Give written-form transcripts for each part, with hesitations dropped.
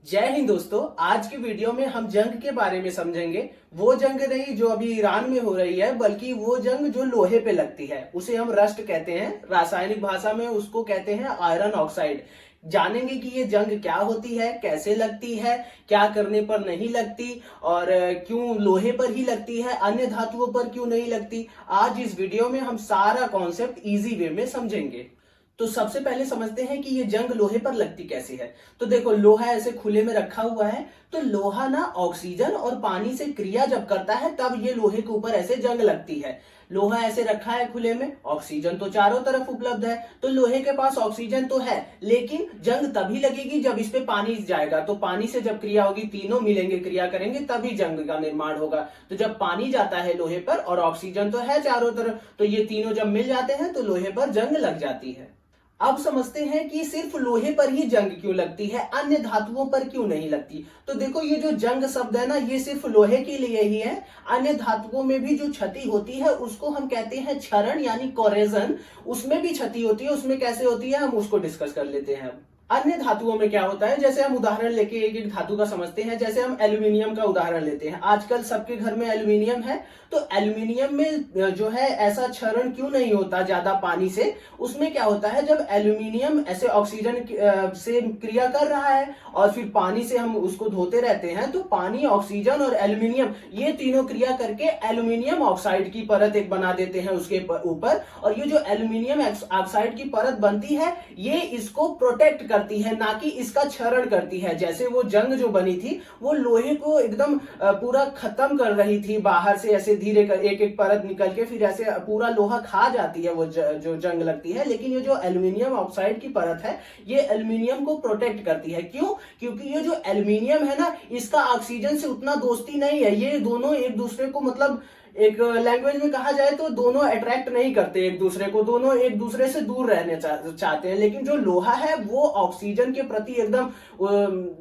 जय हिंद दोस्तों। आज की वीडियो में हम जंग के बारे में समझेंगे। वो जंग नहीं जो अभी ईरान में हो रही है, बल्कि वो जंग जो लोहे पे लगती है। उसे हम रस्ट कहते हैं, रासायनिक भाषा में उसको कहते हैं आयरन ऑक्साइड। जानेंगे कि ये जंग क्या होती है, कैसे लगती है, क्या करने पर नहीं लगती और क्यों लोहे पर ही लगती है, अन्य धातुओं पर क्यों नहीं लगती। आज इस वीडियो में हम सारा कॉन्सेप्ट इजी वे में समझेंगे। तो सबसे पहले समझते हैं कि ये जंग लोहे पर लगती कैसे है। तो देखो, लोहा ऐसे खुले में रखा हुआ है, तो लोहा ना ऑक्सीजन और पानी से क्रिया जब करता है तब ये लोहे के ऊपर ऐसे जंग लगती है। लोहा ऐसे रखा है खुले में, ऑक्सीजन तो चारों तरफ उपलब्ध है, तो लोहे के पास ऑक्सीजन तो है, लेकिन जंग तभी लगेगी जब इस पे पानी जाएगा। तो पानी से जब क्रिया होगी, तीनों मिलेंगे, क्रिया करेंगे, तभी जंग का निर्माण होगा। तो जब पानी जाता है लोहे पर और ऑक्सीजन तो है चारों तरफ, तो ये तीनों जब मिल जाते हैं तो लोहे पर जंग लग जाती है। अब समझते हैं कि सिर्फ लोहे पर ही जंग क्यों लगती है, अन्य धातुओं पर क्यों नहीं लगती। तो देखो, ये जो जंग शब्द है ना, ये सिर्फ लोहे के लिए ही है। अन्य धातुओं में भी जो क्षति होती है उसको हम कहते हैं क्षरण यानी कोरेजन। उसमें भी क्षति होती है। उसमें कैसे होती है हम उसको डिस्कस कर लेते हैं। अन्य धातुओं में क्या होता है, जैसे हम उदाहरण लेके एक एक धातु का समझते हैं। जैसे हम एल्यूमिनियम का उदाहरण लेते हैं। आजकल सबके घर में एल्यूमिनियम है, तो एल्यूमिनियम में जो है ऐसा क्षरण क्यों नहीं होता ज्यादा पानी से। उसमें क्या होता है, जब एल्यूमिनियम ऐसे ऑक्सीजन से क्रिया कर रहा है और फिर पानी से हम उसको धोते रहते हैं, तो पानी, ऑक्सीजन और एल्यूमिनियम ये तीनों क्रिया करके एल्यूमिनियम ऑक्साइड की परत एक बना देते हैं उसके ऊपर। और ये जो एल्यूमिनियम ऑक्साइड की परत बनती है, ये इसको प्रोटेक्ट करती है, ना कि इसका क्षरण करती है। जैसे वो जंग जो बनी थी, वो लोहे को एकदम पूरा खत्म कर रही थी। बाहर से ऐसे धीरे कर एक एक परत निकल के फिर ऐसे पूरा लोहा खा जाती है वो जो जंग लगती है। लेकिन ये जो एल्यूमिनियम ऑक्साइड की परत है, ये एल्यूमिनियम को प्रोटेक्ट करती है। क्यों? क्योंकि ये जो एल्यूमिनियम है ना, इसका ऑक्सीजन से उतना दोस्ती नहीं है। ये दोनों एक दूसरे को, मतलब एक लैंग्वेज में कहा जाए तो दोनों अट्रैक्ट नहीं करते एक दूसरे को, दोनों एक दूसरे से दूर रहने चाहते हैं। लेकिन जो लोहा है वो ऑक्सीजन के प्रति एकदम,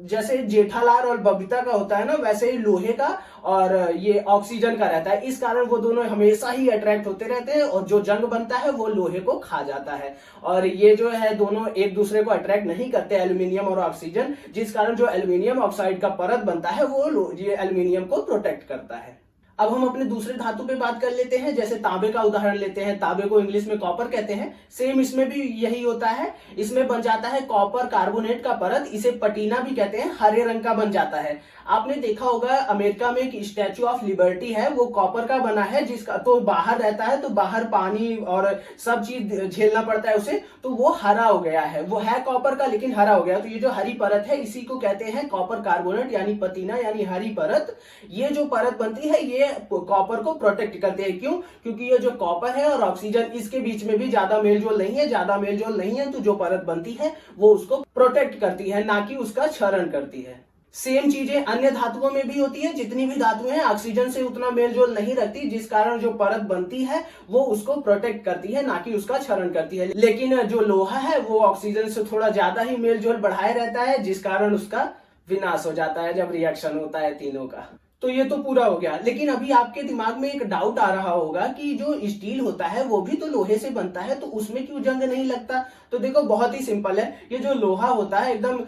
जैसे जेठालाल और बबीता का होता है ना, वैसे ही लोहे का और ये ऑक्सीजन का रहता है। इस कारण वो दोनों हमेशा ही अट्रैक्ट होते रहते हैं और जो जंग बनता है वो लोहे को खा जाता है। और ये जो है दोनों एक दूसरे को अट्रैक्ट नहीं करते, एल्यूमिनियम और ऑक्सीजन, जिस कारण जो एल्यूमिनियम ऑक्साइड का परत बनता है वो ये एल्यूमिनियम को प्रोटेक्ट करता है। अब हम अपने दूसरे धातु पे बात कर लेते हैं। जैसे तांबे का उदाहरण लेते हैं। तांबे को इंग्लिश में कॉपर कहते हैं। सेम इसमें भी यही होता है। इसमें बन जाता है कॉपर कार्बोनेट का परत, इसे पटीना भी कहते हैं, हरे रंग का बन जाता है। आपने देखा होगा अमेरिका में एक स्टैचू ऑफ लिबर्टी है, वो कॉपर का बना है, जिसका तो बाहर रहता है, तो बाहर पानी और सब चीज झेलना पड़ता है उसे, तो वो हरा हो गया है। वो है कॉपर का लेकिन हरा हो गया। तो ये जो हरी परत है, इसी को कहते हैं कॉपर कार्बोनेट यानी पतीना यानी हरी परत। ये जो परत बनती है ये कॉपर को प्रोटेक्ट करते हैं। क्यों? क्योंकि ये जो कॉपर है और ऑक्सीजन, इसके बीच में भी ज्यादा मेलजोल नहीं है। ज्यादा मेलजोल नहीं है तो जो परत बनती है वो उसको प्रोटेक्ट करती है, ना कि उसका क्षरण करती है। सेम चीजें अन्य धातुओं में भी होती है। जितनी भी धातुएं हैं ऑक्सीजन से उतना मेलजोल नहीं रखती, जिस कारण जो परत बनती है वो उसको प्रोटेक्ट करती है, ना कि उसका क्षरण करती है। लेकिन जो लोहा है वो ऑक्सीजन से थोड़ा ज्यादा ही मेलजोल बढ़ाए रहता है, जिस कारण उसका विनाश हो जाता है जब रिएक्शन होता है तीनों का। तो ये तो पूरा हो गया। लेकिन अभी आपके दिमाग में एक डाउट आ रहा होगा कि जो स्टील होता है वो भी तो लोहे से बनता है, तो उसमें क्यों जंग नहीं लगता। तो देखो, बहुत ही सिंपल है। ये जो लोहा होता है, एकदम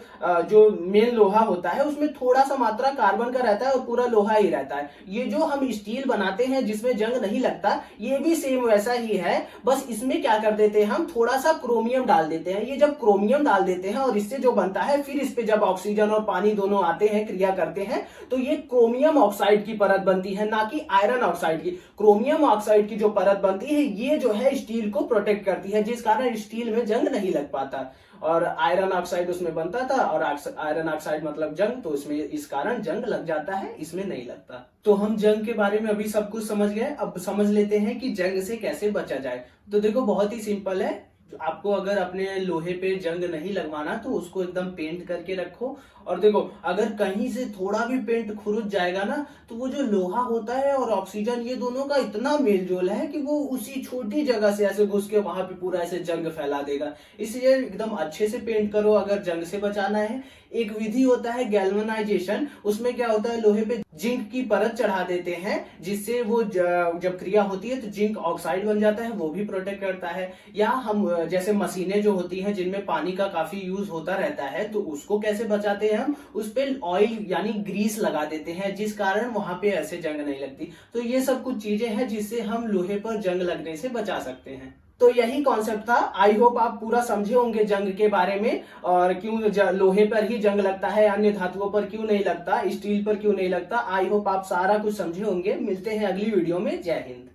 जो मेन लोहा होता है, उसमें थोड़ा सा मात्रा कार्बन का रहता है और पूरा लोहा ही रहता है। ये जो हम स्टील बनाते हैं जिसमें जंग नहीं लगता, ये भी सेम वैसा ही है। बस इसमें क्या कर देते हैं, हम थोड़ा सा क्रोमियम डाल देते हैं। ये जब क्रोमियम डाल देते हैं और इससे जो बनता है, फिर इस पे जब ऑक्सीजन और पानी दोनों आते हैं, क्रिया करते हैं, तो ये क्रोमियम ऑक्साइड की परत बनती है, ना कि आयरन ऑक्साइड की। क्रोमियम ऑक्साइड की जो परत बनती है, ये जो है स्टील को प्रोटेक्ट करती है, जिस कारण स्टील में जंग नहीं लग पाता। और आयरन ऑक्साइड उसमें बनता था, और आयरन ऑक्साइड मतलब जंग, तो इसमें इस कारण जंग लग जाता है, इसमें नहीं लगता। तो हम जंग के बारे में अभी सब कुछ समझ गए। अब समझ लेते हैं कि जंग से कैसे बचा जाए। तो देखो, बहुत ही सिंपल है। आपको अगर अपने लोहे पे जंग नहीं लगवाना तो उसको एकदम पेंट करके रखो। और देखो, अगर कहीं से थोड़ा भी पेंट खुरुच जाएगा ना, तो वो जो लोहा होता है और ऑक्सीजन, ये दोनों का इतना मेलजोल है कि वो उसी छोटी जगह से ऐसे घुस के वहां पे पूरा ऐसे जंग फैला देगा। इसलिए एकदम अच्छे से पेंट करो अगर जंग से बचाना है। एक विधि होता है गैल्वेनाइजेशन, उसमें क्या होता है लोहे पे जिंक की परत चढ़ा देते हैं, जिससे वो जब क्रिया होती है तो जिंक ऑक्साइड बन जाता है, वो भी प्रोटेक्ट करता है। या हम जैसे मशीनें जो होती हैं जिनमें पानी का काफी यूज होता रहता है, तो उसको कैसे बचाते हैं हम, उस पे ऑयल यानी ग्रीस लगा देते हैं, जिस कारण वहां पे ऐसे जंग नहीं लगती। तो ये सब कुछ चीजें हैं जिससे हम लोहे पर जंग लगने से बचा सकते हैं। तो यही कॉन्सेप्ट था। आई होप आप पूरा समझे होंगे जंग के बारे में, और क्यों लोहे पर ही जंग लगता है, अन्य धातुओं पर क्यों नहीं लगता, स्टील पर क्यों नहीं लगता। आई होप आप सारा कुछ समझे होंगे। मिलते हैं अगली वीडियो में। जय हिंद।